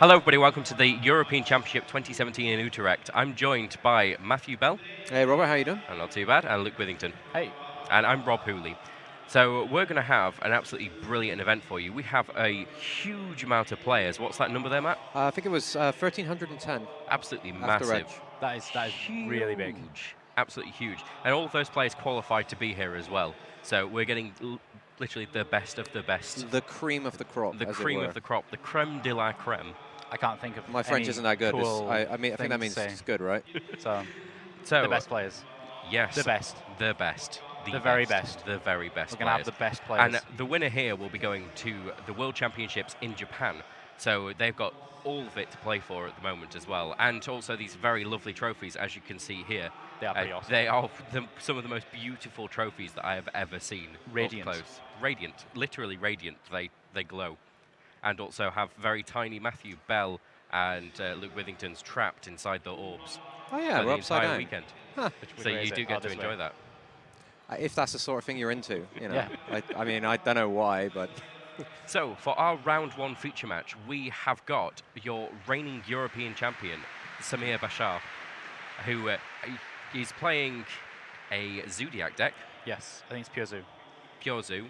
Hello, everybody. Welcome to the European Championship 2017 in Utrecht. I'm joined by Matthew Bell. Hey, Robert, how you doing? And not too bad. And Luke Withington. Hey. And I'm Rob Hooley. So we're going to have an absolutely brilliant event for you. We have a huge amount of players. What's that number there, Matt? I think it was 1,310. Absolutely After massive. That is really big. Absolutely huge. And all of those players qualified to be here as well. So we're getting literally the best of the best. The cream of the crop. The cream of the crop. The creme de la creme. I can't think of My French isn't that good. Cool I think that means it's good, right? So the best players. Yes. The best. The best. The very best. The very best. We're going to have the best players. And the winner here will be going to the World Championships in Japan. So they've got all of it to play for at the moment as well. And also these very lovely trophies, as you can see here. They are pretty awesome. They are some of the most beautiful trophies that I have ever seen. Radiant. Up close. Radiant. Literally radiant. They glow. And also have very tiny Matthew Bell and Luke Withington's trapped inside the orbs. Oh yeah, we're upside down. Weekend. Huh. So you do get to enjoy that. If that's the sort of thing you're into, you know. Yeah. I mean, I don't know why, but... So, for our round one feature match, we have got your reigning European champion, Samir Bacher, who is playing a Zoodiac deck. Yes, I think it's Pure Zoo. Pure Zoo.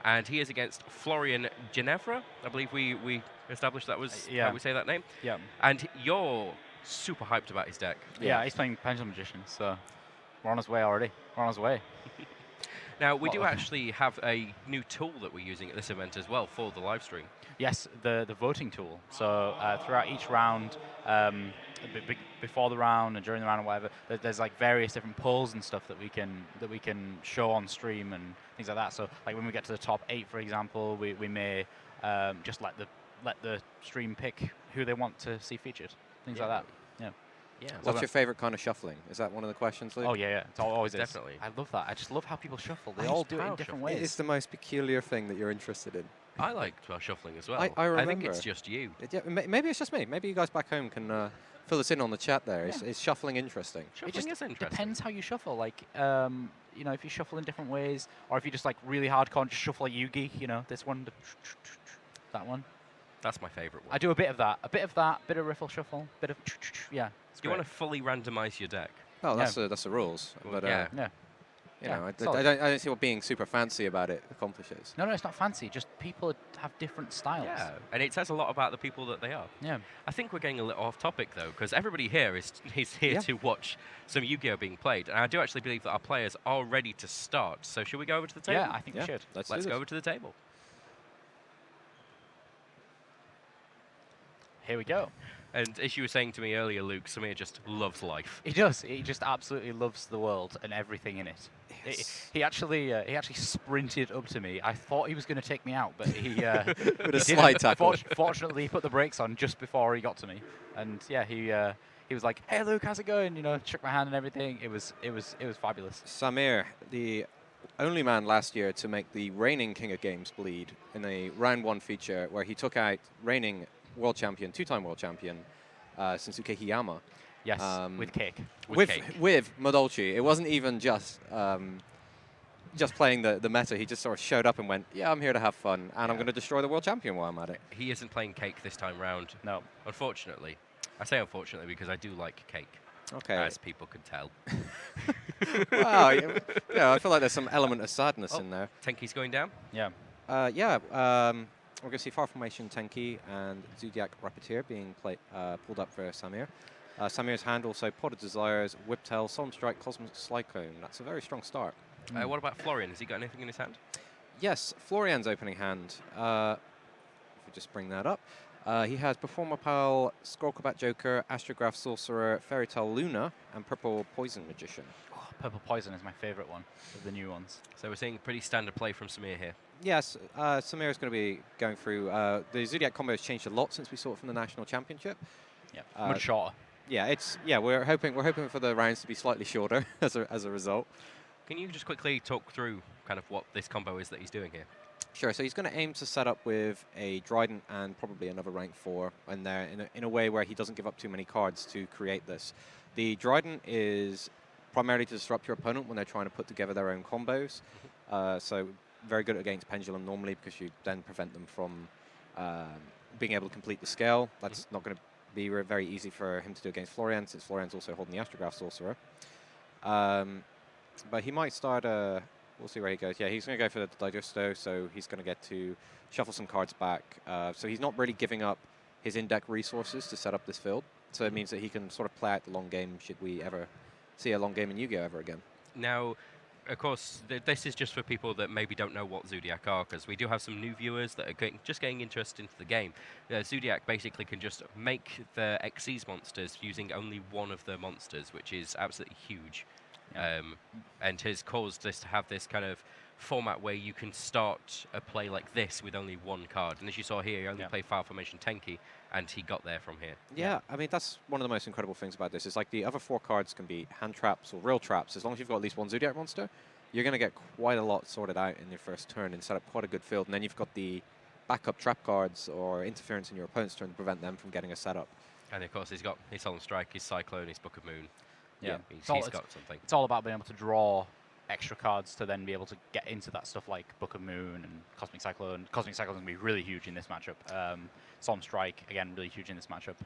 And he is against Florian Ginevra. I believe we established that was how we say that name. Yeah. And you're super hyped about his deck. Yeah, he's playing Pendulum Magician, so we're on his way already. We're on his way. Now, we do actually have a new tool that we're using at this event as well for the live stream. Yes, the voting tool. So throughout each round, before the round and during the round or whatever, there's like various different polls and stuff that we can show on stream and things like that. So like when we get to the top 8, for example, we may just let the stream pick who they want to see featured, things like that. Yeah. Yeah. What's your favorite kind of shuffling? Is that one of the questions, Luke? Oh yeah, it's always definitely. I love that. I just love how people shuffle. They all do it in different ways. It's the most peculiar thing that you're interested in. I like shuffling as well. I remember. I think it's just you. Maybe it's just me. Maybe you guys back home can fill us in on the chat there. Yeah. Is shuffling interesting? Shuffling is interesting. Depends how you shuffle. Like, you know, if you shuffle in different ways, or if you just like really hardcore, just shuffle like Yugi. You know, this one, that one. That's my favourite one. I do a bit of that, bit of riffle shuffle, bit of yeah. Do you want to fully randomise your deck? Oh, that's the rules. But yeah. You know, I don't see what being super fancy about it accomplishes. No, it's not fancy. Just people have different styles. Yeah, and it says a lot about the people that they are. Yeah. I think we're getting a little off topic though, because everybody here is here to watch some Yu-Gi-Oh being played, and I do actually believe that our players are ready to start. So should we go over to the table? Yeah, I think we should. Let's go over to the table. Here we go. And as you were saying to me earlier, Luke, Samir just loves life. He does. He just absolutely loves the world and everything in it. Yes. He actually sprinted up to me. I thought he was going to take me out, but he with a slide tackle. Fortunately, he put the brakes on just before he got to me, and yeah, he was like, "Hey, Luke, how's it going?" You know, shook my hand and everything. It was fabulous. Samir, the only man last year to make the reigning King of Games bleed in a round 1 feature where he took out reigning world champion, 2-time world champion, Sensuke Hiyama. Yes, with cake. With Modolchi. It wasn't even just playing the meta. He just sort of showed up and went, yeah, I'm here to have fun, and I'm going to destroy the world champion while I'm at it. He isn't playing cake this time round. No. Unfortunately. I say unfortunately because I do like cake. Okay. As people can tell. Wow. Yeah, I feel like there's some element of sadness in there. Tenki's going down? Yeah. We're going to see Far Formation Tenki and Zoodiac Rappeteer being pulled up for Samir. Samir's hand also Potted Desires, Whiptail, Solemn Strike, Cosmic Cyclone. That's a very strong start. What about Florian? Has he got anything in his hand? Yes, Florian's opening hand. If we just bring that up. He has Performer Pal, Skullcombat Joker, Astrograph Sorcerer, Fairy Tale Luna, and Purple Poison Magician. Oh, Purple Poison is my favorite one of the new ones. So we're seeing pretty standard play from Samir here. Yes, Samir is going to be going through. The Zoodiac combo has changed a lot since we saw it from the National Championship. Yeah, much shorter. Yeah, we're hoping for the rounds to be slightly shorter as a result. Can you just quickly talk through kind of what this combo is that he's doing here? Sure. So he's going to aim to set up with a Dryden and probably another rank 4 in there in a way where he doesn't give up too many cards to create this. The Dryden is primarily to disrupt your opponent when they're trying to put together their own combos. So very good against Pendulum normally because you then prevent them from being able to complete the scale. That's not going to be very easy for him to do against Florian, since Florian's also holding the Astrograph Sorcerer. But he might start we'll see where he goes. Yeah, he's going to go for the Digesto, so he's going to get to shuffle some cards back. So he's not really giving up his in-deck resources to set up this field. So it means that he can sort of play out the long game should we ever see a long game in Yu-Gi-Oh! Ever again. Now, of course, this is just for people that maybe don't know what Zoodiac are, because we do have some new viewers that are just getting interested into the game. Zoodiac basically can just make the Xyz monsters using only one of the monsters, which is absolutely huge. And has caused this to have this kind of format where you can start a play like this with only one card. And as you saw here, he only played File Formation Tenki, and he got there from here. Yeah, I mean, that's one of the most incredible things about this. Is like the other 4 cards can be hand traps or real traps. As long as you've got at least one Zoodiac monster, you're going to get quite a lot sorted out in your first turn and set up quite a good field. And then you've got the backup trap cards or interference in your opponent's turn to prevent them from getting a setup. And of course, he's got his Solemn Strike, his Cyclone, his Book of Moon. Yeah, he's got something. It's all about being able to draw extra cards to then be able to get into that stuff like Book of Moon and Cosmic Cyclone. Cosmic Cyclone is going to be really huge in this matchup. Solemn Strike, again, really huge in this matchup.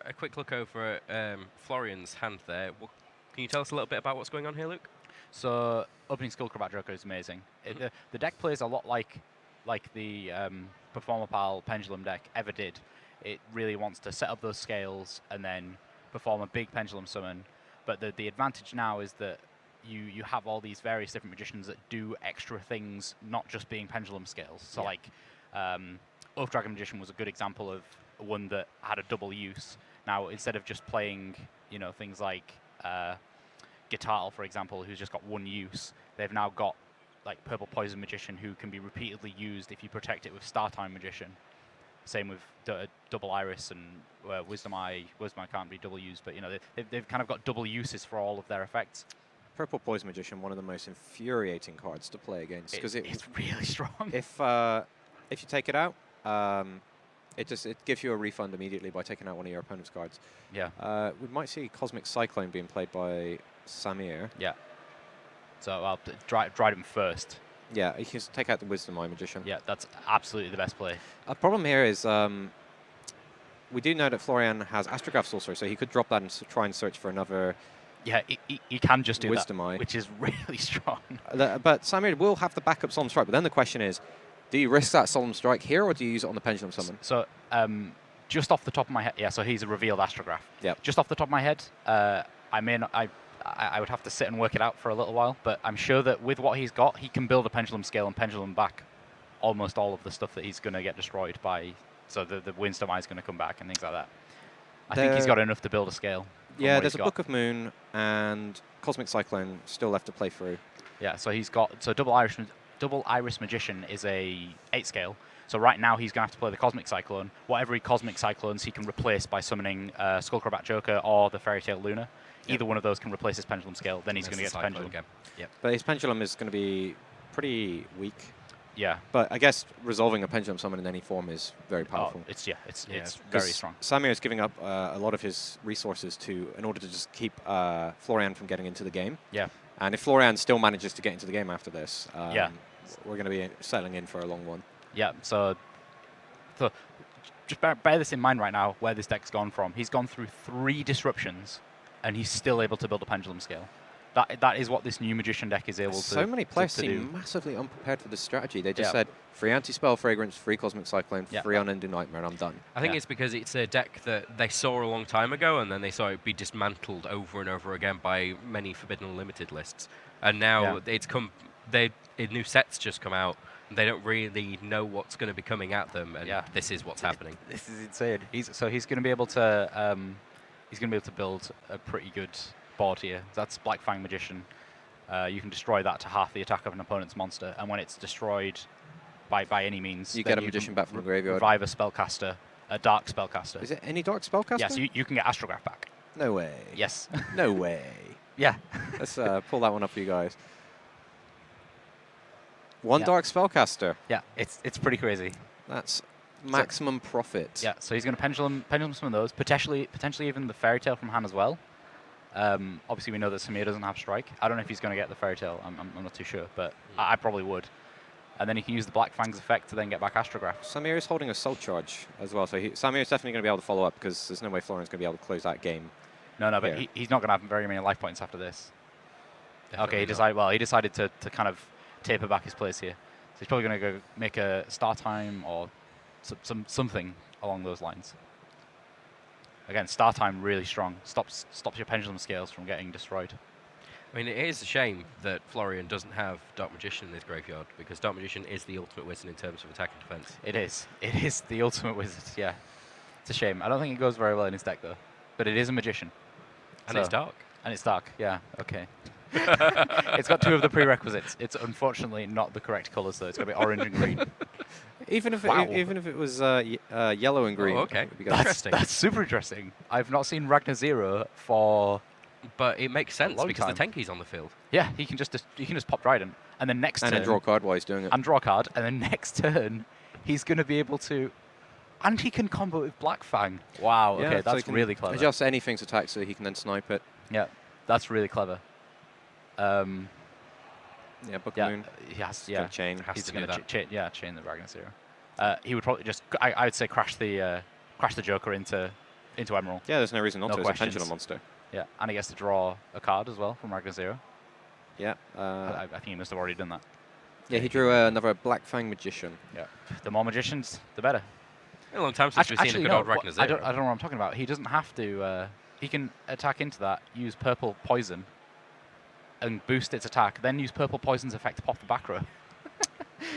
A quick look over at Florian's hand there. Can you tell us a little bit about what's going on here, Luke? So, opening Skullcrabat Joker is amazing. The deck plays a lot like the Performer Pal Pendulum deck ever did. It really wants to set up those scales and then perform a big Pendulum summon. But the advantage now is that you have all these various different magicians that do extra things, not just being pendulum scales. So like Oath Dragon Magician was a good example of one that had a double use. Now instead of just playing, you know, things like Guitar, for example, who's just got one use, they've now got like Purple Poison Magician who can be repeatedly used if you protect it with Star Time Magician. Same with Double Iris and Wisdom Eye. Wisdom Eye can't be double used, but you know they've kind of got double uses for all of their effects. Purple Poison Magician, one of the most infuriating cards to play against, because it's really strong. If you take it out, it gives you a refund immediately by taking out one of your opponent's cards. Yeah. We might see Cosmic Cyclone being played by Samir. Yeah. So I'll drive him first. Yeah, you can take out the Wisdom Eye Magician. Yeah, that's absolutely the best play. A problem here is we do know that Florian has Astrograph Sorcerer, so he could drop that and try and search for another. Yeah, he can just do Wisdom that, Eye, which is really strong. But Samir will have the backup Solemn Strike. But then the question is, do you risk that Solemn Strike here, or do you use it on the Pendulum Summon? So just off the top of my head, yeah. So he's a revealed Astrograph. Yeah. Just off the top of my head, I would have to sit and work it out for a little while, but I'm sure that with what he's got, he can build a Pendulum Scale and Pendulum back almost all of the stuff that he's going to get destroyed by. So the Wisdom Eye is going to come back and things like that. I think he's got enough to build a scale. Yeah, there's a Book of Moon and Cosmic Cyclone still left to play through. Yeah, so he's got Double Iris Magician is a 8 scale. So right now he's going to have to play the Cosmic Cyclone. Whatever Cosmic Cyclones he can replace by summoning Skullcrabat Joker or the Fairy Tale Luna. Yep. Either one of those can replace his Pendulum Scale. Then he's going to get to Pendulum again. Yep. But his Pendulum is going to be pretty weak. Yeah. But I guess resolving a Pendulum Summon in any form is very powerful. It's very strong. Samir is giving up a lot of his resources in order to just keep Florian from getting into the game. Yeah. And if Florian still manages to get into the game after this, we're going to be settling in for a long one. Yeah, so just bear this in mind right now, where this deck's gone from. He's gone through 3 disruptions, and he's still able to build a Pendulum Scale. That is what this new Magician deck is able to do. So many players seem massively unprepared for this strategy. They just said, free Anti-Spell Fragrance, free Cosmic Cyclone, free Unending Nightmare, and I'm done. I think it's because it's a deck that they saw a long time ago, and then they saw it be dismantled over and over again by many Forbidden Unlimited lists. And now it's come, new sets just come out. They don't really know what's going to be coming at them, and this is what's happening. This is insane. He's going to be able to build a pretty good board here. That's Black Fang Magician. You can destroy that to half the attack of an opponent's monster, and when it's destroyed by any means, you get a Magician back from the graveyard. Revive a spellcaster, a dark spellcaster. Is it any dark spellcaster? Yes, you can get Astrograph back. No way. Yes. No way. Yeah. Let's pull that one up for you guys. One dark spellcaster. Yeah, it's pretty crazy. That's maximum profit. Yeah, so he's going to pendulum some of those, potentially even the Fairy Tale from hand as well. Obviously, we know that Samir doesn't have Strike. I don't know if he's going to get the Fairy Tale. I'm not too sure, but I probably would. and then he can use the Black Fang's effect to then get back Astrograph. Samir is holding a Soul Charge as well, so Samir is definitely going to be able to follow up because there's no way Florian's going to be able to close that game. No, but here. he's not going to have very many life points after this. Definitely Okay, he decided to kind of taper back his place here. So he's probably going to go make a star time or something along those lines. Again, star time really strong. Stops your pendulum scales from getting destroyed. I mean, it is a shame that Florian doesn't have Dark Magician in his graveyard, because Dark Magician is the ultimate wizard in terms of attack and defense. It is. It is the ultimate wizard, yeah. It's a shame. I don't think it goes very well in his deck, though. But it is a magician. And it's dark. And it's dark, yeah, okay. It's got 2 of the prerequisites. It's unfortunately not the correct colours, though. It's got to be orange and green. Even if it was yellow and green. Oh, okay. it would be good. Interesting. That's super interesting. I've not seen Ragnar Zero for... But it makes sense long because time. the Tenki's on the field. Yeah, he can just pop Trident, and then next And turn... then draw a card while he's doing it. And draw a card, and then next turn, he's going to be able to... And he can combo with Black Fang. Wow, Yeah, okay, so that's he can really clever. Adjust anything's attack so he can then snipe it. Yeah, that's really clever. Yeah, Book of Yeah, Moon. he has, gonna chain to going do to that. chain the Ragnar Zero. He would probably just, I would say, crash the Joker into Emerald. Yeah, there's no reason not No to. It's a questions. Pendulum monster. Yeah, and he gets to draw a card as well from Ragnar Zero. Yeah. I think he must have already done that. Yeah, he drew another Black Fang Magician. Yeah, the more magicians, the better. Been a long time since we've seen a good old Ragnar I Zero. don't know what I'm talking about. He doesn't have to. He can attack into that, use purple poison, and boost its attack. Then use purple poison's effect to pop the back row.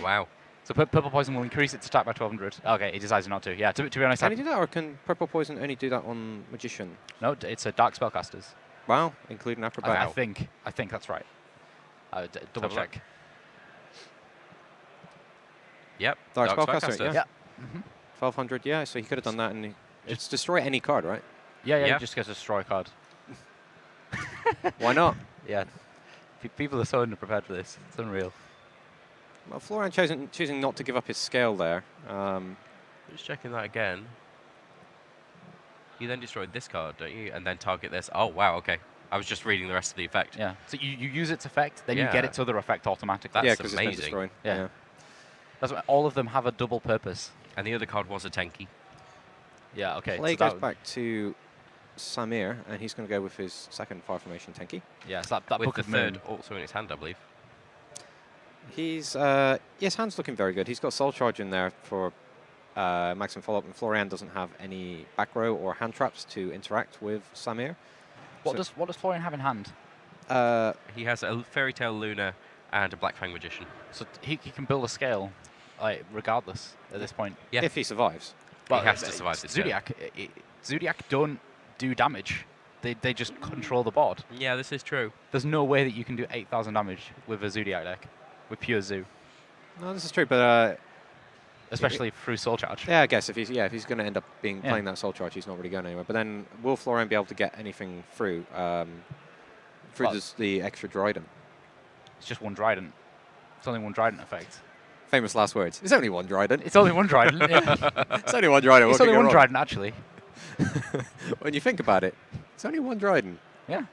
Wow. So purple poison will increase its attack by 1200. Okay, he decides not to. Yeah, to be honest, Can he do that, or can Purple Poison only do that on Magician? no, it's a dark spellcasters. Wow, including Acrobat. I think that's right. Double have a look. check. Yep. Dark Spellcaster, yeah. Yeah. 1200, yeah, so he could have done that and just destroy any card, right? Yeah, Yeah. you just get a destroy card. Why not? Yeah. People are so underprepared for this. It's unreal. Well, Florian choosing not to give up his scale there. Just checking that again. You then destroyed this card, don't you? And then target this. Oh, wow, okay. I was just reading the rest of the effect. Yeah. So you use its effect, then you get Yeah. its other effect automatically. That's yeah, because it's been amazing. destroyed. Yeah. That's why all of them have a double purpose. And the other card was a Tenki. Yeah, okay. Play so goes that, back to Samir, and he's going to go with his second Fire Formation Tenki. yeah, so that With Book the of third Moon. also in his hand, I believe. He's, yes, hand's looking very good. He's got Soul Charge in there for maximum follow-up, and Florian doesn't have any back row or hand traps to interact with Samir. What does Florian have in hand? He has a Fairy Tale Luna and a Black Fang Magician. So he can build a scale, like regardless at this point. Yeah. If he survives. He has to survive this turn. Zodiac don't do damage. They just control the board. Yeah, this is true. There's no way that you can do 8,000 damage with a Zoodiac deck, with pure Zoo, No, this is true, but especially through Soul Charge. yeah, I guess if he's going to end up Yeah. playing that Soul Charge, he's not really going anywhere. But then, will Florian be able to get anything through Well, the extra Dryden? It's just one Trident. It's only one Trident effect. Famous last words. It's only one Dryden. It's only one Trident. Yeah. It's only one Dryden. It's what only could go one wrong? Trident, actually. When you think about it, it's only one Dryden. Yeah.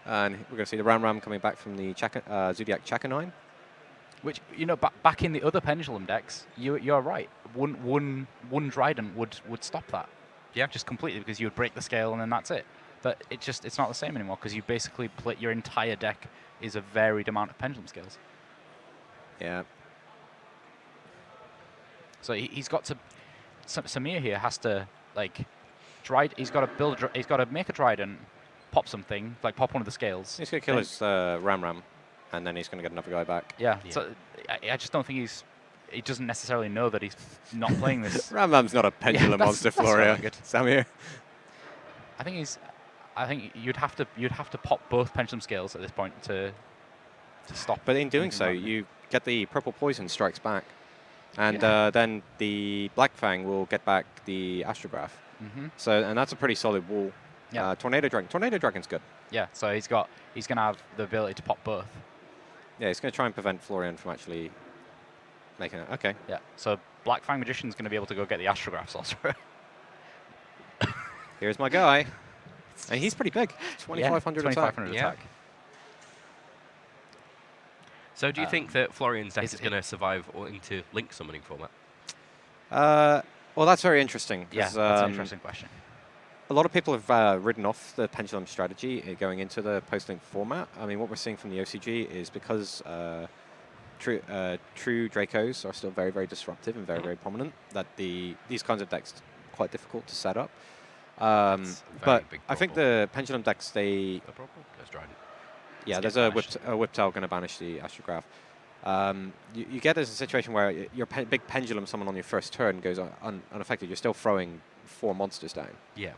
And we're going to see the Ram coming back from the Zoodiac Chakanine. Which, you know, back in the other Pendulum decks, you're right. One Trident would stop that. Yeah. Just completely, because you would break the scale and then that's it. But it's not the same anymore, because you basically play your entire deck is a varied amount of Pendulum scales. Yeah. So he's got to. Samir here has to like, he's got to he's got to make a Trident, pop something, like pop one of the scales. He's going to kill then- his Ram, and then he's going to get another guy back. Yeah. Yeah. So I just don't think he doesn't necessarily know that he's not playing this. Ram's not a Pendulum that's- monster, that's not Floria. good. Samir. I think you'd have to pop both Pendulum scales at this point to stop. But in doing anything so, like that. you get the Purple Poison strikes back. And then the Black Fang will get back the Astrograph. Mhm. So, and that's a pretty solid wall. Yeah. Tornado Dragon's good. Yeah. So he's going to have the ability to pop both. Yeah, he's going to try and prevent Florian from actually making it. Okay. Yeah. So Black Fang Magician's going to be able to go get the Astrographs also. Here's my guy. And he's pretty big. 2,500 attack. 2,500 Yeah. attack. So do you think that Florian's deck is is going to survive into Link summoning format? Well, that's very interesting. Yeah, 'cause, that's an interesting question. a lot of people have written off the Pendulum strategy going into the post-Link format. I mean, what we're seeing from the OCG is because true Dracos are still very, very disruptive and very, very prominent, that these kinds of decks are quite difficult to set up. But I think the Pendulum decks, they... The problem? There's Trident. Yeah, Let's there's get a Whiptail going to banish the Astrograph. You get this situation where your big Pendulum summon on your first turn goes unaffected. You're still throwing 4 monsters down. Yeah.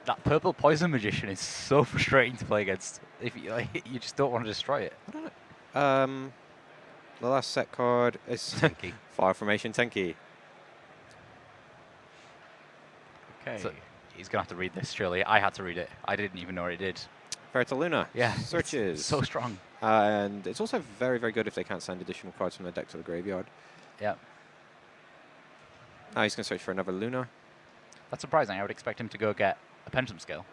That purple poison magician is so frustrating to play against. If you, you just don't want to destroy it. I don't know. The last set card is Tenki. Fire Formation Tenki. Okay. So he's gonna have to read this. Surely, I had to read it. I didn't even know what it did. Fairytale Luna. Yeah, Searches. it's so strong. And it's also very, very good if they can't send additional cards from their deck to the graveyard. Yeah, Now he's going to search for another Luna. that's surprising. I would expect him to go get a Pendulum Scale.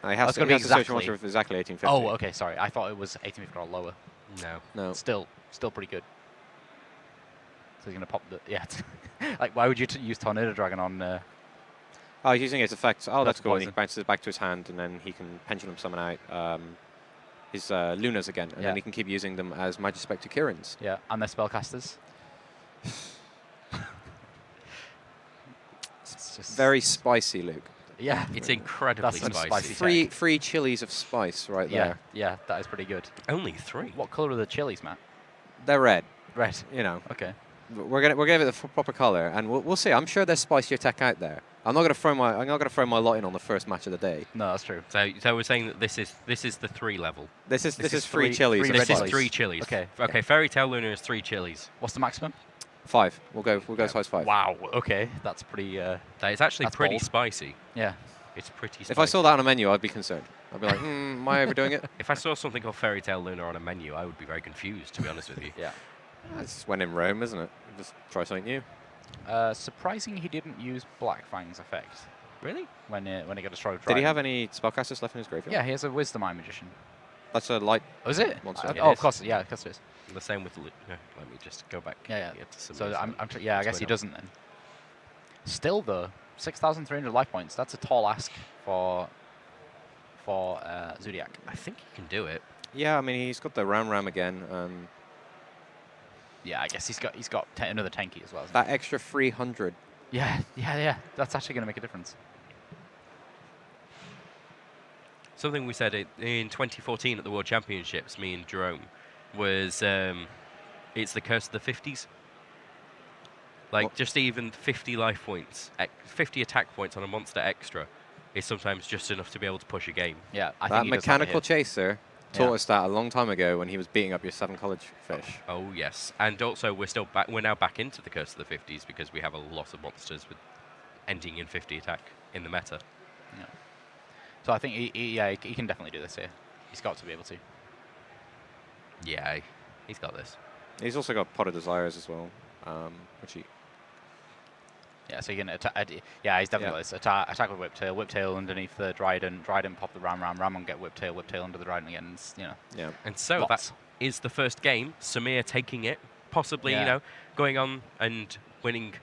He has That's to, gonna he be has to search for exactly- monster with exactly 1850. Oh, okay, sorry. I thought it was 1850 or lower. No. No. Still pretty good. So he's gonna pop the like, why would you use Tornado Dragon on? Oh, he's using its effects. Oh, that's That's cool. And he poison. bounces it back to his hand, and then he can Pendulum summon out his Lunas again, and Yeah. then he can keep using them as Magispector Kirins. Yeah, and their spellcasters. It's just Very spicy, Luke. Yeah, It's incredibly That's some spicy. spicy. Three chilies of spice right yeah, there. yeah. That is pretty good. Only 3. What color are the chilies, Matt? They're red. Red. You know, Okay. we're gonna give it the proper color, and we'll see. I'm sure there's spicier tech out there. I'm not gonna throw my lot in on the first match of the day. No, that's true. So we're saying that this is the 3 level. This is is three three- chilies. three of This is spice. 3 chilies. Okay. Okay. Fairy Tale Luna is 3 chilies. What's the maximum? 5. We'll go size 5. Wow. Okay, that's pretty. That is actually That's pretty bold. spicy. Yeah. It's pretty spicy. If I saw that on a menu, I'd be concerned. I'd be like, am I overdoing it? If I saw something called Fairy Tale Luna on a menu, I would be very confused, to be honest with you. Yeah. That's when in Rome, isn't it? Just try something new. Surprising he didn't use Black Fang's effect Really? when it got destroyed. Did he have any spellcasters left in his graveyard? Yeah, he has a Wisdom Eye Magician. That's a light. Oh, is it? Monster. Oh, Yeah, it of is. course. Yeah, of course it is. The same with let me just go back. Yeah, yeah. here to some So of this, yeah, I guess he doesn't then. Still though, 6,300 life points. That's a tall ask for Zoodiac. I think he can do it. Yeah, I mean, he's got the Ram again. Yeah, I guess he's got another tanky as well. Isn't That extra 300. he? Yeah. That's actually going to make a difference. Something we said in 2014 at the World Championships, me and Jerome, was it's the curse of the 50s. Like, What? just even 50 life points, 50 attack points on a monster extra is sometimes just enough to be able to push a game. Yeah, I That think he does have it mechanical here. chaser taught Yeah. us that a long time ago when he was beating up your 7 college fish. Oh, yes. And also, we're now back into the curse of the 50s because we have a lot of monsters with ending in 50 attack in the meta. Yeah. So I think he can definitely do this here. He's got to be able to. Yeah, he's got this. He's also got Pot of Desires as well, which he... Yeah, so you can attack. Yeah, he's definitely Yeah. got this. Attack with Whiptail underneath the Dryden, pop the Ram, and get Whiptail under the Dryden again. And, you know, Yeah. And so lots. that is the first game. Samir taking it, possibly, Yeah. going on and winning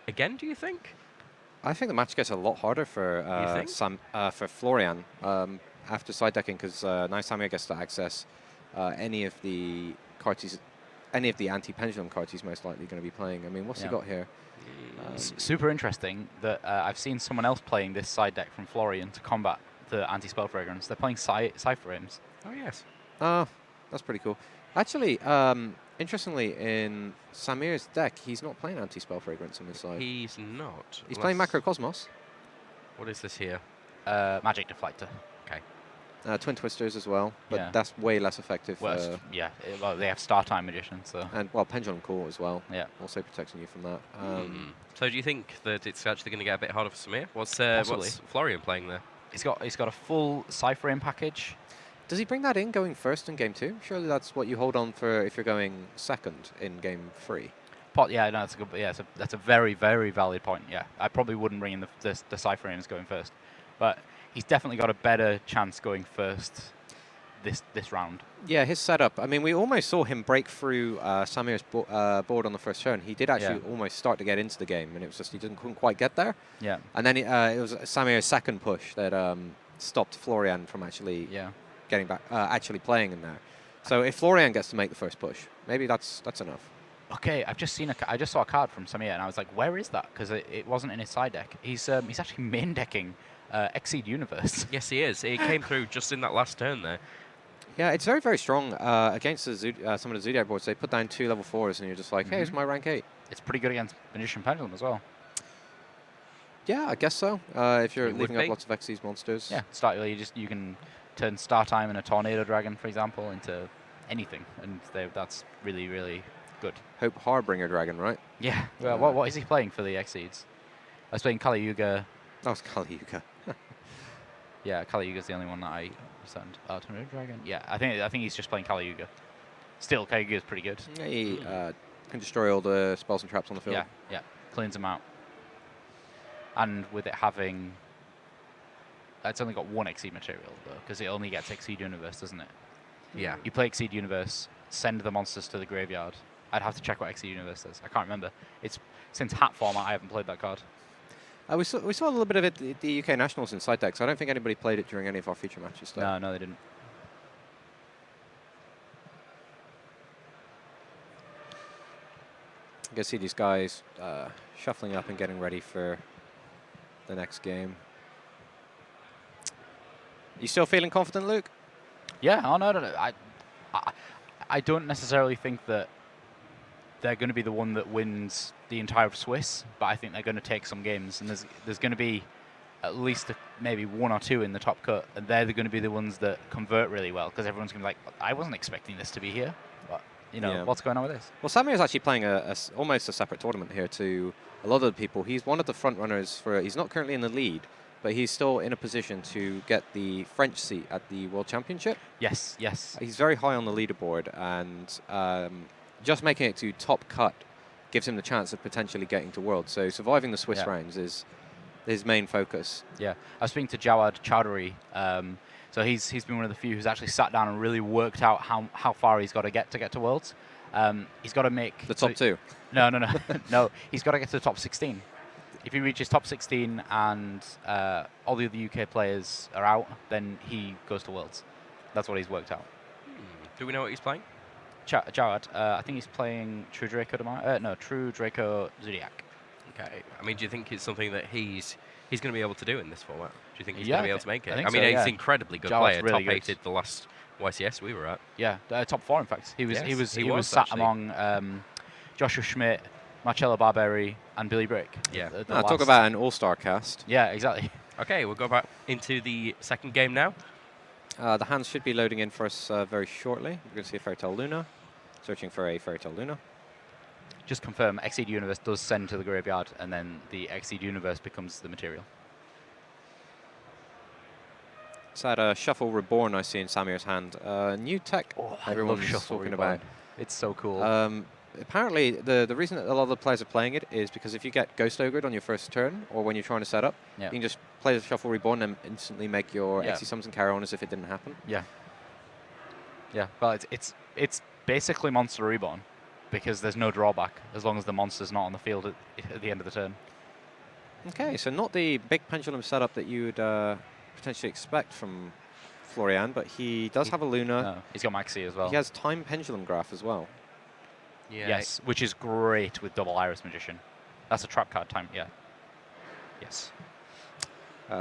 again, do you think? I think the match gets a lot harder for think? for Florian after side decking, because now Samir gets to access any of the cards, any of the anti-pendulum cards he's most likely going to be playing. I mean, what's he got here? Super interesting that I've seen someone else playing this side deck from Florian to combat the anti-spell fragrance. They're playing Cypher Aims. Oh, yes. Oh, that's pretty cool. Actually, interestingly, in Samir's deck, he's not playing anti-spell fragrance on his side. He's not. He's playing Unless- Macrocosmos, What is this here? Magic Deflector. Twin Twisters as well, but Yeah. that's way less effective. Well, well, they have Star Time Magician, so And, well, Pendulum Core as well, yeah. also protecting you from that. So do you think that it's actually going to get a bit harder for Samir? What's Possibly. Florian playing there? He's got a full Cypher Aim package. Does he bring that in going first in game 2? Surely that's what you hold on for if you're going second in game 3. Yeah, no, that's a good. Yeah, that's a very, very valid point. Yeah, I probably wouldn't bring in the Cypher Aims going first, but he's definitely got a better chance going first this round. Yeah, his setup. I mean, we almost saw him break through Samir's board on the first turn. He did actually almost start to get into the game, and it was just he couldn't quite get there. Yeah. And then it was Samir's second push that stopped Florian from actually getting back, actually playing in there. So if Florian gets to make the first push, maybe that's enough. Okay, I just saw a card from Samir, and I was like, where is that? Because it wasn't in his side deck. He's actually main decking Exceed Universe. Yes, he is. He came through just in that last turn there. Yeah, it's very, very strong against the some of the Zoodiac boards. They put down 2 level 4s, and you're just like, hey, it's my rank 8. It's pretty good against Magician Pendulum as well. Yeah, I guess so. If you're It would leaving up be. lots of Xyz monsters. Yeah, you can turn Star Time and a Tornado Dragon, for example, into anything, and that's really, really good. Hope Harbinger Dragon, right? Yeah. Well, what is he playing for the Exceeds? I was playing Kali Yuga. That was Kali Yuga. Yeah, Kali Yuga's the only one that I sent. Tornado Dragon. Yeah, I think he's just playing Kali Yuga. Still, Kali Yuga's pretty good. Yeah, he can destroy all the spells and traps on the field. Yeah, cleans them out. And with it having, it's only got 1 Exceed material though, because it only gets Exceed Universe, doesn't it? Yeah. You play Exceed Universe, send the monsters to the graveyard. I'd have to check what Exceed Universe is. I can't remember. It's since Hat format, I haven't played that card. We saw a little bit of it at the UK Nationals in side decks. I don't think anybody played it during any of our feature matches. Though. No, they didn't. You can see these guys shuffling up and getting ready for the next game. You still feeling confident, Luke? Yeah, no. I don't necessarily think that they're going to be the one that wins the entire Swiss, but I think they're going to take some games, and there's going to be at least maybe 1 or 2 in the top cut, and they're going to be the ones that convert really well, because everyone's going to be like, I wasn't expecting this to be here, but what's going on with this? Well, Samir is actually playing almost a separate tournament here to a lot of the people. He's one of the front runners he's not currently in the lead, but he's still in a position to get the French seat at the World Championship. Yes. He's very high on the leaderboard, and just making it to top cut gives him the chance of potentially getting to Worlds. So surviving the Swiss rounds is his main focus. Yeah, I was speaking to Jawad Chowdhury. So he's been one of the few who's actually sat down and really worked out how far he's got to get to Worlds. He's got to make the top 2. No. No, he's got to get to the top 16. If he reaches top 16 and all the other UK players are out, then he goes to Worlds. That's what he's worked out. Do we know what he's playing? Jawad, I think he's playing True Draco True Draco Zoodiac. Okay. I mean, do you think it's something that he's going to be able to do in this format? Do you think he's Yeah, going to be able to make it? I think I mean, so, he's yeah. an incredibly good Jawad's player. really Top good. 8 the last YCS we were at. Yeah, top 4 in fact. He was Yes, he he was was, sat actually. among Joshua Schmidt, Marcello Barberry, and Billy Brick. Yeah. Talk last- about an all-star cast. Yeah, exactly. Okay, we'll go back into the second game now. The hands should be loading in for us very shortly. We're going to see a Fairy Tale Luna. Searching for a Fairy Tale Luna. Just confirm, Exceed Universe does send to the graveyard, and then the Exceed Universe becomes the material. It's that Shuffle Reborn I see in Samir's hand. New tech everyone's talking about. It's so cool. Apparently, the reason that a lot of the players are playing it is because if you get Ghost Ogred on your first turn, or when you're trying to set up, you can just play the Shuffle Reborn and instantly make your Exy Summons and carry on as if it didn't happen. Yeah. Well, it's basically Monster Reborn, because there's no drawback as long as the monster's not on the field at the end of the turn. Okay, so not the big Pendulum setup that you would potentially expect from Florian, but he does have a Luna. No, he's got Maxi as well. He has Time Pendulum Graph as well. Yeah. Yes, which is great with double Iris Magician. That's a trap card time, Yes.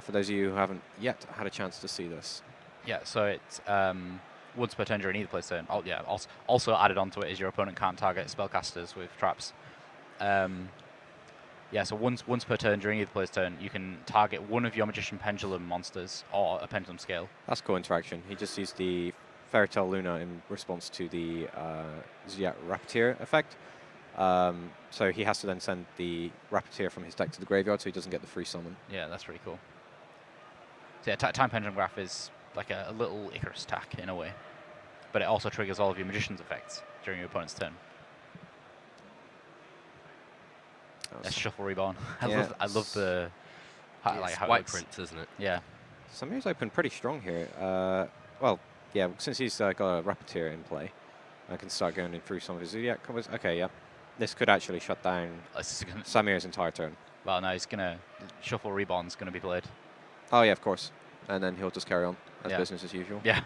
For those of you who haven't yet had a chance to see this. Yeah, so it's once per turn during either player's turn. Oh, yeah, also added onto it is your opponent can't target spellcasters with traps. So once per turn during either player's turn, you can target one of your Magician Pendulum monsters or a Pendulum Scale. That's cool interaction. He just used the Fairy Tale Luna in response to the Zoodiac Rappeteer effect. So he has to then send the Rappeteer from his deck to the graveyard so he doesn't get the free summon. Yeah, that's pretty cool. So yeah, Time Pendulum Graph is like a little Icarus tack in a way, but it also triggers all of your Magician's effects during your opponent's turn. That's Shuffle Reborn. I love the how it white looks. prints, isn't it? Yeah. Samir's open pretty strong here. Well, Yeah, since he's got a Rappeteer in play, I can start going in through some of his Zoodiac combos. Okay, yeah. This could actually shut down Samir's entire turn. Well, no, he's going to... Shuffle Reborn's going to be played. Oh, yeah, of course. And then he'll just carry on as Yeah. business as usual. Yeah.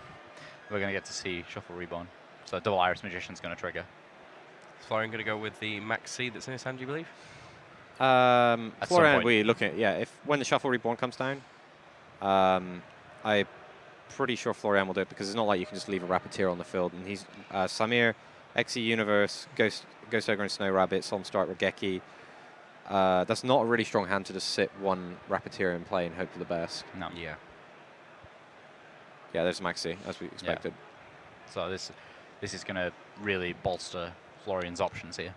We're going to get to see Shuffle Reborn. So double Iris Magician's going to trigger. Is Florian going to go with the Max C that's in his hand, do you believe? some Florian, point. we're looking at, yeah, when the Shuffle Reborn comes down, I'm pretty sure Florian will do it because it's not like you can just leave a Rappeteer on the field. And he's Samir, XE Universe, Ghost Ogre and Snow Rabbit, Solemn Strike, Regeki. That's not a really strong hand to just sit one Rappeteer in play and hope for the best. No. Yeah. Yeah, there's Maxi, as we expected. So this is going to really bolster Florian's options here.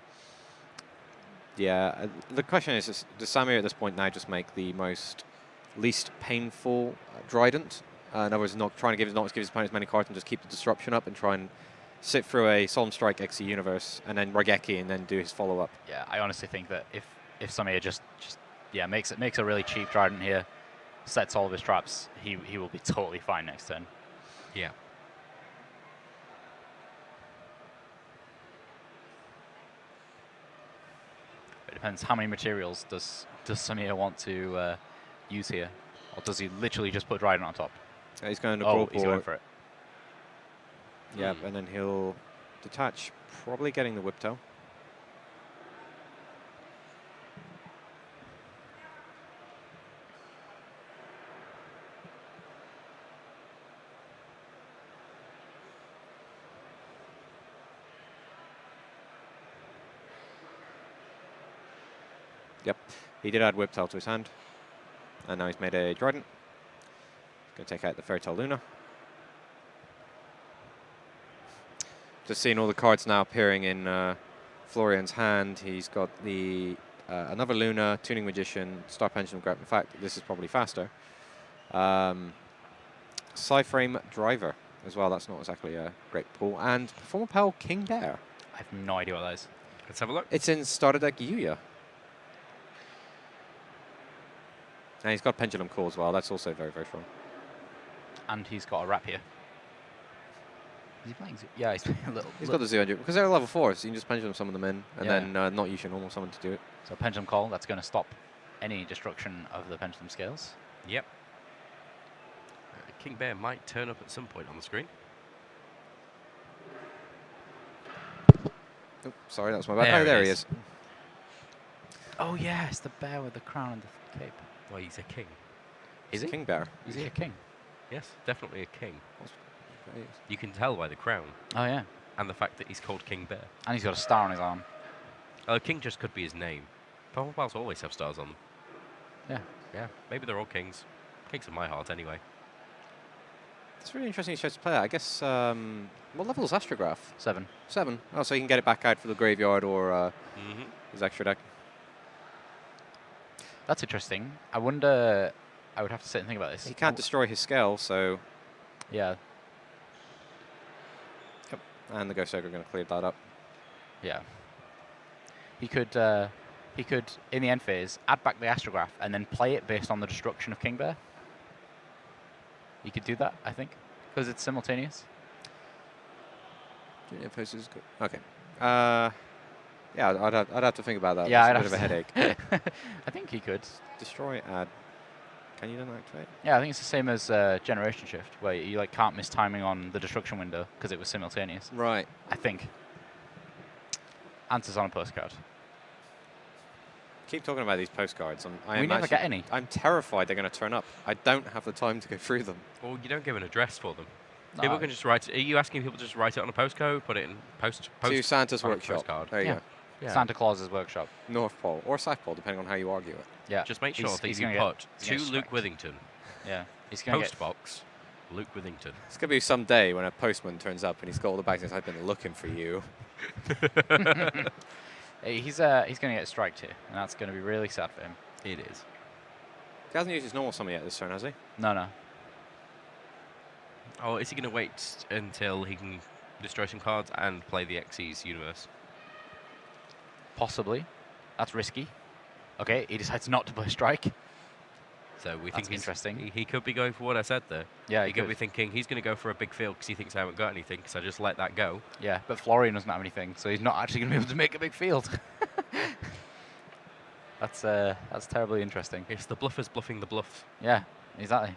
Yeah, the question is, does Samir at this point now just make the least painful Trident? In other words, not trying to give his opponent as many cards and just keep the disruption up and try and sit through a Solemn Strike XE Universe and then Regeki and then do his follow-up. Yeah, I honestly think that if Samir just makes a really cheap Trident here, sets all of his traps, he will be totally fine next turn. Yeah. It depends how many materials does Samir want to use here, or does he literally just put Trident on top? He's going to Oh, he's going for it. Yeah, and then he'll detach, probably getting the Whiptail. Yep, he did add Whiptail to his hand, and now he's made a Trident. He's going to take out the Fairytale Luna. Just seeing all the cards now appearing in Florian's hand. He's got the another Luna, Tuning Magician, Star Pendulum Grab. In fact, this is probably faster. Psyframe Driver as well. That's not exactly a great pull. And Performer Pal King Bear. I have no idea what that is. Let's have a look. It's in starter deck Yuya. And he's got Pendulum Core as well. That's also very, very strong. And he's got a Rap here. Is he playing? Yeah, he's playing a little. He's got the Zoodiac because they're level 4, so you can just Pendulum summon them in, and Yeah. then not use your normal summon to do it. So Pendulum Call, that's going to stop any destruction of the Pendulum Scales. Yep. King Bear might turn up at some point on the screen. Oh, sorry, that was my bad. There Oh, it there he is. is. Oh yes, the bear with the crown and the cape. Well, he's a king. Is he? King Bear. Is he a king? Yes, definitely a king. He is. You can tell by the crown Oh yeah. and the fact that he's called King Bear. And he's got a star on his arm. King just could be his name. Power Pals always have stars on them. Yeah. Yeah, maybe they're all kings. Kings of my heart, anyway. It's really interesting he chose to play that. I guess, what level is Astrograph? 7. 7. Oh, so he can get it back out for the graveyard or his extra deck. That's interesting. I wonder. I would have to sit and think about this. He can't destroy his scale, so... Yeah. Yep. And the Ghost Ogre are going to clear that up. Yeah. He could, in the end phase, add back the Astrograph and then play it based on the destruction of King Bear. He could do that, I think, because it's simultaneous. Yeah, phase is good. Okay. Yeah, I'd have to think about that. Yeah, It's I'd a bit of a have headache. I think he could. Destroy, add. Can you then activate? Yeah, I think it's the same as Generation Shift, where you like can't miss timing on the destruction window because it was simultaneous. Right. I think. Answers on a postcard. Keep talking about these postcards. We never get any. I'm terrified they're going to turn up. I don't have the time to go through them. Well, you don't give an address for them. No. People can just write it. Are you asking people to just write it on a postcode, put it in post To Santa's on a workshop. postcard? There you Yeah. go. Yeah. Santa Claus's workshop. North Pole or South Pole, depending on how you argue it. Yeah. Just make sure He's- that he's you gonna put he's gonna to get Luke smacked. Withington, Yeah. He's going to post box, Luke Withington. It's going to be some day when a postman turns up and he's got all the bags and says, I've been looking for you. get. He's going to get striked here, and that's going to be really sad for him. It is. He hasn't used his normal summon yet this turn, has he? No. Oh, is he going to wait until he can destroy some cards and play the Xyz universe? Possibly. That's risky. Okay, he decides not to play strike. So we That's think interesting. he could be going for what I said there. Yeah, he could be thinking he's going to go for a big field because he thinks I haven't got anything, so I just let that go. Yeah, but Florian doesn't have anything, so he's not actually going to be able to make a big field. That's terribly interesting. It's the bluffers bluffing the bluffs. Yeah, exactly.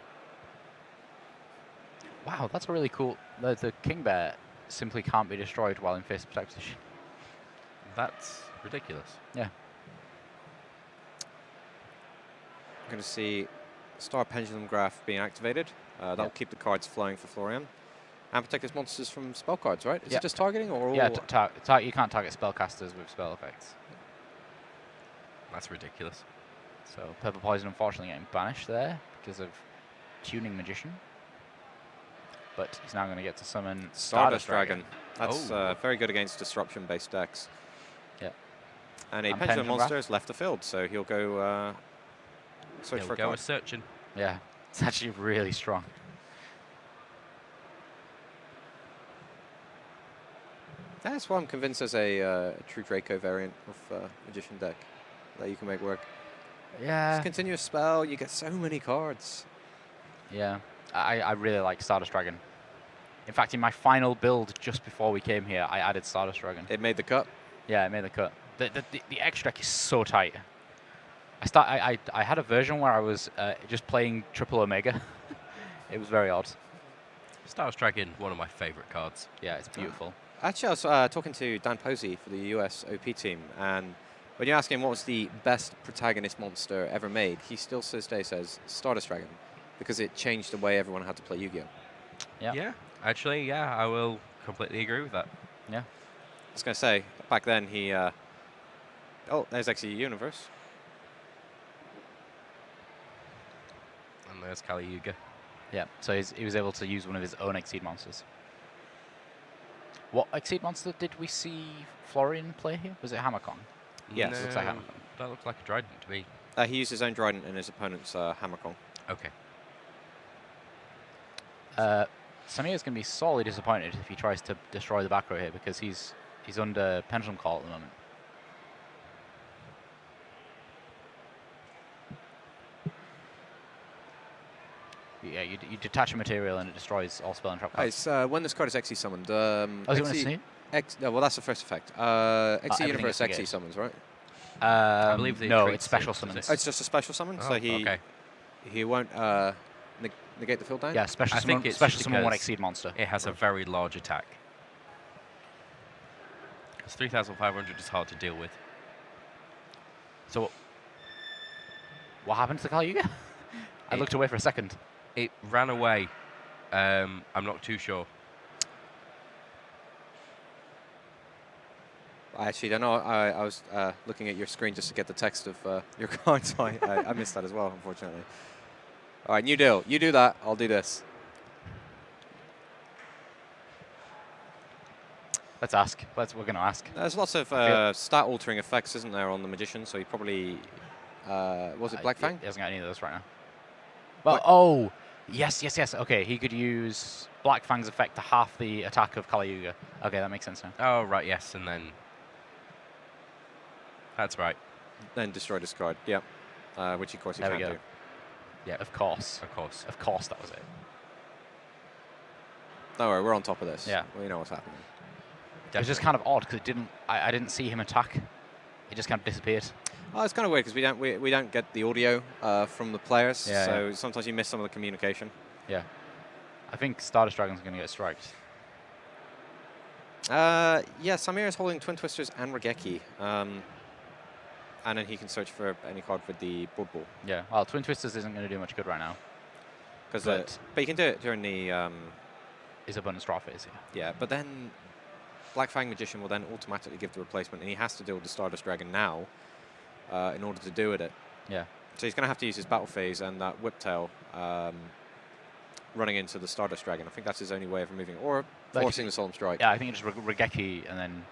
Wow, that's a really cool. The king bear simply can't be destroyed while in face protect position. That's ridiculous. Yeah. I'm going to see Star Pendulum Graph being activated. That'll keep the cards flowing for Florian. And protect his monsters from spell cards, right? Is it just targeting or all? Yeah, you can't target spellcasters with spell effects. That's ridiculous. So Purple Poison unfortunately getting banished there because of Tuning Magician. But he's now going to get to summon Stardust Dragon. That's very good against disruption-based decks. Yeah. And a Pendulum monster has left the field, so he'll go search for a card. Searching. Yeah, it's actually really strong. That's why I'm convinced there's a true Draco variant of Magician deck that you can make work. Yeah. It's continuous spell, you get so many cards. Yeah, I really like Stardust Dragon. In fact, in my final build just before we came here, I added Stardust Dragon. It made the cut? Yeah, it made the cut. The extra deck is so tight. I had a version where I was just playing Triple Omega. It was very odd. Stardust Dragon, one of my favourite cards. Yeah, it's beautiful. Actually, I was talking to Dan Posey for the US OP team, and when you ask him what was the best protagonist monster ever made, he still to this day says Stardust Dragon, because it changed the way everyone had to play Yu-Gi-Oh! Yeah, actually, yeah, I will completely agree with that. Yeah. I was going to say, back then he... oh, there's actually a universe. And there's Kali Yuga. Yeah, so he was able to use one of his own Exceed monsters. What Exceed monster did we see Florian play here? Was it Hammerkong? Yes. It looks like Hammerkong. That looks like a Trident to me. He used his own Trident in his opponent's Hammerkong. Okay. Samir's going to be sorely disappointed if he tries to destroy the back row here because he's under Pendulum Call at the moment. Yeah, you detach a material and it destroys all spell and trap cards. It's when this card is Xe summoned. Oh, is it when it's new? No, well, that's the first effect. Xe everything Universe gets Xe negated. summons, right? I believe the no, treats it's special it, summons. Oh, it's just a special summon, so okay. he won't negate the field down? Yeah, special I summon, think it's special summon one because Exceed monster. It has a very large attack. Because 3,500 is hard to deal with. So, what happened to Kali Yuga? I looked away for a second. It ran away. I'm not too sure. I actually don't know. I was looking at your screen just to get the text of your card, so I missed that as well, unfortunately. All right, new deal. You do that, I'll do this. Let's ask. We're going to ask. There's lots of stat-altering effects, isn't there, on the Magician, so he probably... was it Black Fang? He hasn't got any of those right now. Well, oh, yes. Okay, he could use Black Fang's effect to half the attack of Kali Yuga. Okay, that makes sense now. Oh, right, yes, and then... That's right. Then destroy this card, yeah. Which, of course, he There we can't go. do. Yeah, of course. Of course. Of course, that was it. Don't worry, we're on top of this. Yeah. We know what's happening. It was just kind of odd because it didn't. I didn't see him attack. It just kind of disappeared. Oh, it's kind of weird because we don't get the audio from the players, Yeah, so sometimes you miss some of the communication. Yeah. I think Stardust Dragon's going to get striked. Yeah, Samir is holding Twin Twisters and Regeki. And then he can search for any card with the board ball. Yeah. Well, Twin Twisters isn't going to do much good right now. But you can do it during the... His abundance draw phase, yeah. Yeah, but then Black Fang Magician will then automatically give the replacement, and he has to deal with the Stardust Dragon now in order to do with it. Yeah. So he's going to have to use his battle phase and that Whiptail running into the Stardust Dragon. I think that's his only way of removing, or forcing the Solemn Strike. Yeah, I think it's just Regeki and then...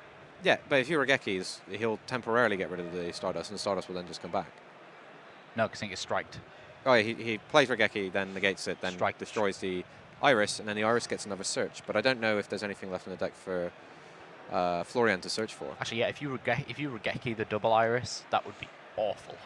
Yeah, but if you Regeki, he'll temporarily get rid of the Stardust, and the Stardust will then just come back. No, because I think it's striked. Oh, yeah, he plays Regeki, then negates it, then destroys the Iris, and then the Iris gets another search. But I don't know if there's anything left in the deck for Florian to search for. Actually, yeah, if you Regeki the double Iris, that would be awful.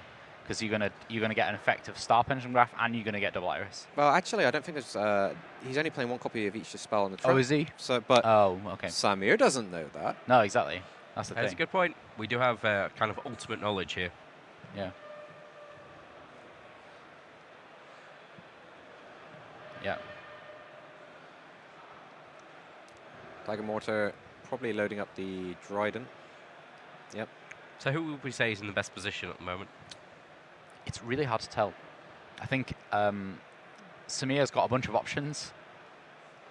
because you're gonna get an effect of Star Pendulum Graph and you're gonna get double Iris. Well, actually, I don't think there's. He's only playing one copy of each spell on the trap. Oh, is he? So, but Oh, okay. Samir doesn't know that. No, exactly. That's the That's a thing. good point. We do have kind of ultimate knowledge here. Yeah. Yeah. Tiger Mortar probably loading up the Dryden. Yep. So who would we say is in the best position at the moment? It's really hard to tell. I think Samir's got a bunch of options,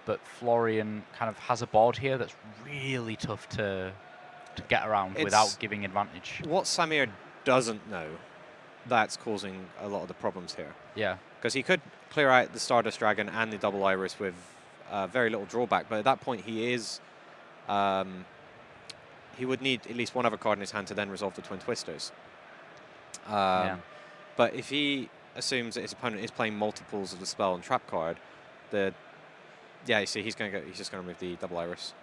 but Florian kind of has a board here that's really tough to get around without giving advantage. What Samir doesn't know, that's causing a lot of the problems here. Yeah. Because he could clear out the Stardust Dragon and the double Iris with very little drawback, but at that point he is... he would need at least one other card in his hand to then resolve the Twin Twisters. Yeah. But if he assumes that his opponent is playing multiples of the spell and trap card, you see, he's just going to remove the double Iris.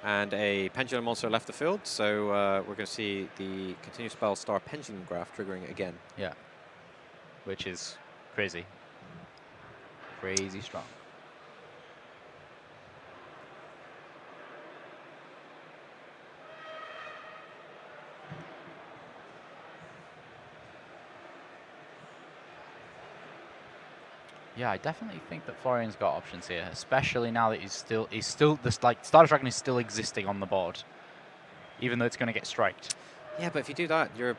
And a Pendulum monster left the field, so we're going to see the continuous spell Star Pendulum Graph triggering again. Yeah. Which is crazy. Crazy strong. Yeah, I definitely think that Florian's got options here, especially now that he's still this like Stardust Dragon is still existing on the board, even though it's going to get striked. Yeah, but if you do that, you're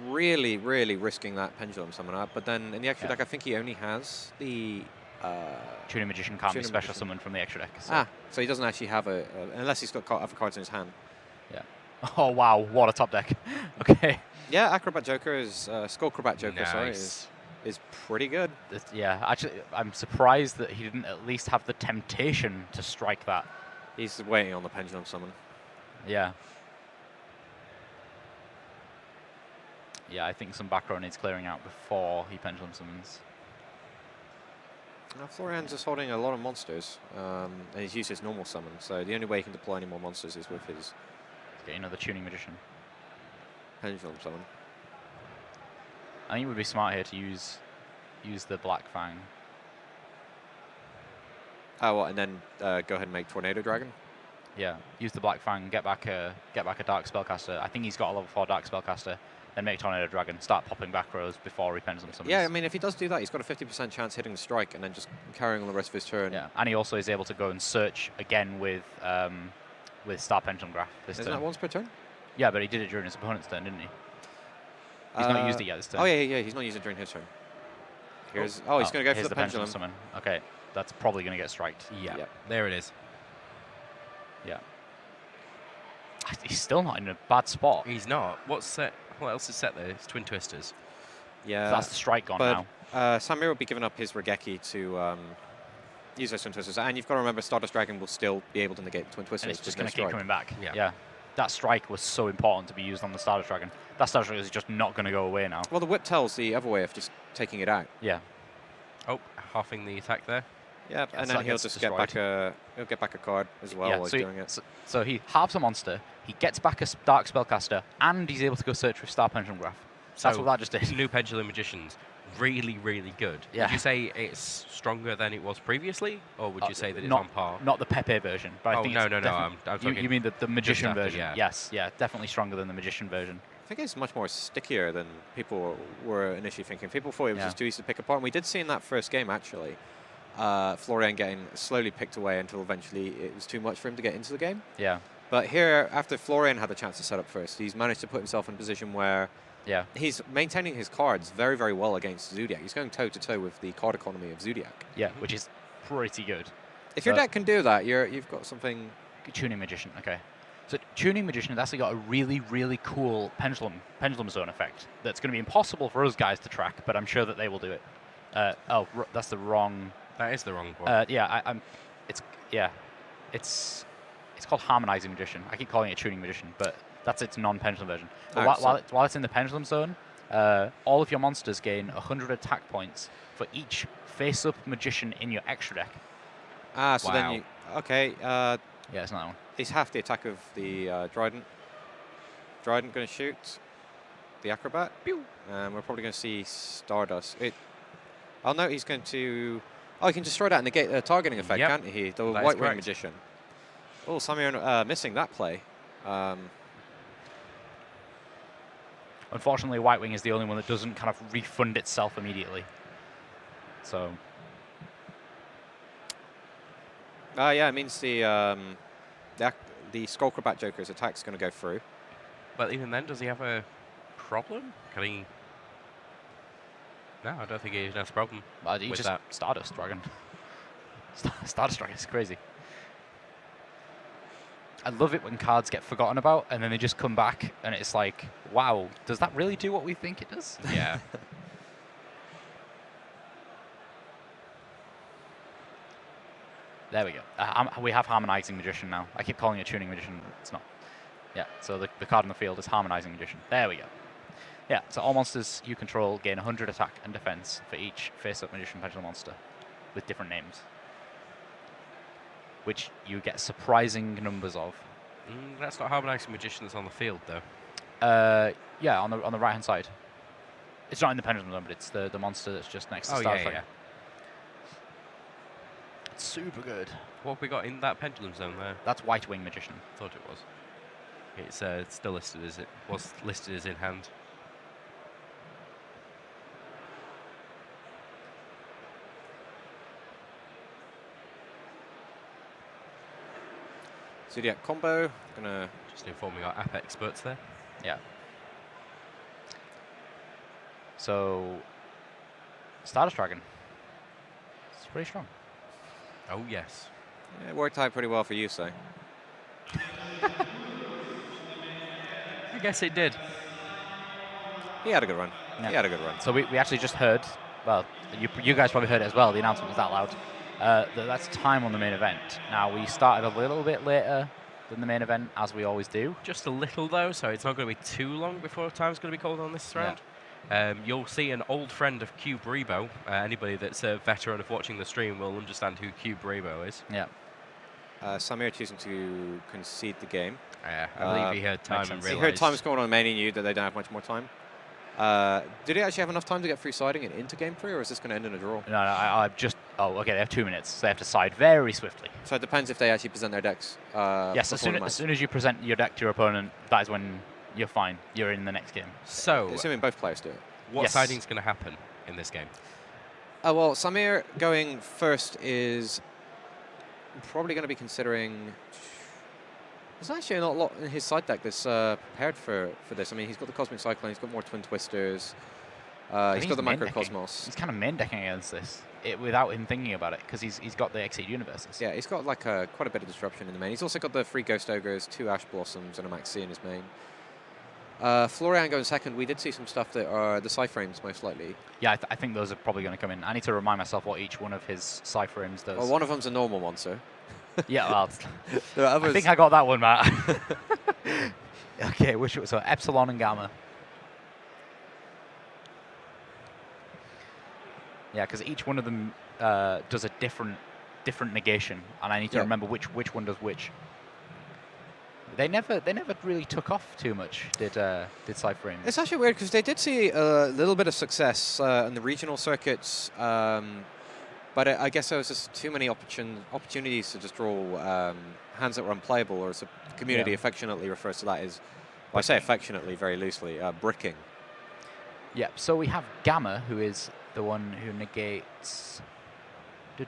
really, really risking that Pendulum Summoner. But then in the extra deck, I think he only has the Tuning Magician can't be Tuning special Magician. summoned from the extra deck. So. So he doesn't actually have unless he's got other cards in his hand. Yeah. Oh wow, what a top deck. Okay. Yeah, Acrobat Joker is Skullcrobat Joker. Nice. Sorry, is pretty good. Yeah, actually, I'm surprised that he didn't at least have the temptation to strike that. He's waiting on the Pendulum Summon. Yeah. Yeah, I think some back row needs clearing out before he Pendulum summons. Now Florian's just holding a lot of monsters, and he's used his normal summon, so the only way he can deploy any more monsters is with his Get another Tuning Magician. Pendulum Summon. I think it would be smart here to use the Black Fang. Oh, and then go ahead and make Tornado Dragon. Yeah, use the Black Fang, get back a Dark Spellcaster. I think he's got a level 4 Dark Spellcaster. Then make Tornado Dragon, start popping back rows before he Pendulum summons. Yeah, I mean, if he does do that, he's got a 50% chance hitting the strike and then just carrying on the rest of his turn. Yeah, and he also is able to go and search again with Star Pendulum Graph this Isn't turn. that once per turn? Yeah, but he did it during his opponent's turn, didn't he? He's not used it yet this turn. Oh, yeah, he's not using it during his turn. He's going to go for the Pendulum. Summon. Okay, that's probably going to get striked. Yeah, Yep. there it is. Yeah. He's still not in a bad spot. He's not. What else is set there? It's Twin Twisters. Yeah. That's the strike gone but, now. Samir will be giving up his Regeki to use those Twin Twisters. And you've got to remember, Stardust Dragon will still be able to negate the Twin Twisters. And it's just with going to no keep strike. coming back. Yeah. That strike was so important to be used on the Stardust Dragon. That Stardust Dragon is just not going to go away now. Well, the whip tells the other way of just taking it out. Yeah. Oh, halving the attack there. Yeah, Yeah, and so then that he'll gets just get back a card as well Yeah, while so he's doing it. So he halves a monster, he gets back a Dark Spellcaster, and he's able to go search with Star Pendulum Graph. That's So, what that just did. New Pendulum Magicians, really, really good. Yeah. Would you say it's stronger than it was previously, or would you say that it's not, on par? Not the Pepe version, but I Oh, think no, it's no, no, I'm talking you mean the Magician after, version? yeah. Yes, yeah, definitely stronger than the Magician version. I think it's much more stickier than people were initially thinking. People thought it was Yeah. just too easy to pick apart. And we did see in that first game, actually, Florian getting slowly picked away until eventually it was too much for him to get into the game. Yeah, But here, after Florian had the chance to set up first, he's managed to put himself in a position where yeah, he's maintaining his cards very, very well against Zoodiac. He's going toe-to-toe with the card economy of Zoodiac. yeah, which is pretty good. If your But- deck can do that, you've got something... Tuning Magician, okay. So Tuning Magician has actually got a really, really cool pendulum zone effect that's going to be impossible for us guys to track, but I'm sure that they will do it. That's the wrong... That is the wrong one. It's called Harmonizing Magician. I keep calling it Tuning Magician, but that's its non-pendulum version. But Alright, while it's in the pendulum zone, all of your monsters gain 100 attack points for each face-up magician in your extra deck. Ah, so then Wow. you... Okay, Yeah, it's not that one. he's half the attack of the Trident. Trident going to shoot the Acrobat. Pew. We're probably going to see Stardust. I'll note he's going to... Oh, he can destroy that and negate the targeting effect, Yep, can't he? The that is White Wing correct. Magician. Oh, Samir missing that play. Unfortunately, White Wing is the only one that doesn't kind of refund itself immediately. So Yeah, it means the Skullcrobat Joker's attack's going to go through. But even then, does he have a problem? Can he? No, I don't think he has a problem he with just that. Stardust Dragon. Stardust Dragon is crazy. I love it when cards get forgotten about and then they just come back and it's like, wow, does that really do what we think it does? Yeah. There we go. We have Harmonizing Magician now. I keep calling it Tuning Magician. It's not. Yeah, so the card on the field is Harmonizing Magician. There we go. Yeah, so all monsters you control gain 100 attack and defense for each face-up Magician Pendulum monster with different names, which you get surprising numbers of. That's not Harmonizing Magician that's on the field, though. Yeah, on the right-hand side. It's not in the Pendulum Zone, but it's the monster that's just next to Star Striker. It's super good. What have we got in that Pendulum Zone there? That's White Wing Magician. Thought it was. It's still listed as it was listed as in hand. Zoodiac combo. Gonna Just informing our app experts there. Yeah. So, Stardust Dragon. It's pretty strong. Oh yes. Yeah, it worked out pretty well for you, so. I guess it did. He had a good run. Yeah. He had a good run. So we actually just heard, well, you guys probably heard it as well, the announcement was that loud. That's time on the main event. Now, we started a little bit later than the main event, as we always do. Just a little though, so it's not going to be too long before time's going to be called on this round. You'll see an old friend of Cube Rebo. Anybody that's a veteran of watching the stream will understand who Cube Rebo is. Yeah. Samir choosing to concede the game. I believe he heard time and sense. He realised. heard time's going on, and he knew that they don't have much more time. Did he actually have enough time to get through siding and into game 3, or is this going to end in a draw? No, I've just... Oh, okay, they have 2 minutes, so they have to side very swiftly. So it depends if they actually present their decks. Yes, as soon as you present your deck to your opponent, that is when you're fine. You're in the next game. So, Assuming both players do it. what Yes. siding's going to happen in this game? Well, Samir going first is probably going to be considering... There's actually not a lot in his side deck that's prepared for this. I mean, he's got the Cosmic Cyclone, he's got more Twin Twisters, he's got the main decking. Microcosmos. He's kind of main decking against this without him thinking about it, because he's got the Exceed Universes. Yeah, he's got like quite a bit of disruption in the main. He's also got the 3 Ghost Ogres, 2 Ash Blossoms, and a Maxi in his main. Florian going second. We did see some stuff that are the Cyframes, most likely. Yeah, I think those are probably going to come in. I need to remind myself what each one of his Cyframes does. Well, one of them's a normal monster. Yeah, well, The others, I think I got that one, Matt. Okay, which so Epsilon and Gamma. Yeah, because each one of them does a different negation, and I need to remember which one does which. They never really took off too much, did Cyframes. It's actually weird because they did see a little bit of success in the regional circuits, but I guess there was just too many opportunities to just draw hands that were unplayable, or as the community affectionately refers to that as, well, I say affectionately very loosely, bricking. Yeah, so we have Gamma, who is the one who negates... And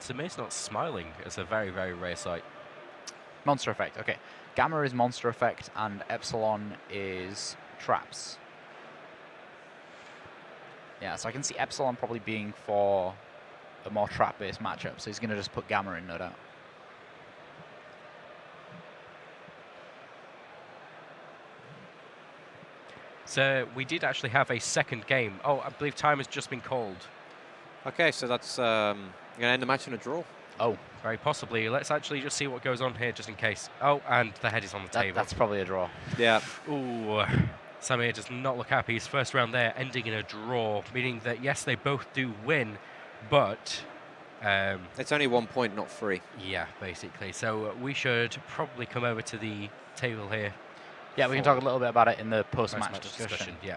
Samir's not smiling. It's a very, very rare sight. Monster Effect, okay. Gamma is Monster Effect, and Epsilon is Traps. Yeah, so I can see Epsilon probably being for a more trap-based matchup, so he's going to just put Gamma in, no doubt. So we did actually have a second game. Oh, I believe time has just been called. Okay, so that's going to end the match in a draw. Oh, Very possibly. Let's actually just see what goes on here, just in case. Oh, and the head is on the table. that's probably a draw. Yeah. Ooh. Samir does not look happy. His first round there ending in a draw, meaning that, yes, they both do win, but... it's only 1 point, not 3. Yeah, basically. So we should probably come over to the table here. Yeah, we can talk a little bit about it in the post-match Post-match discussion. Yeah.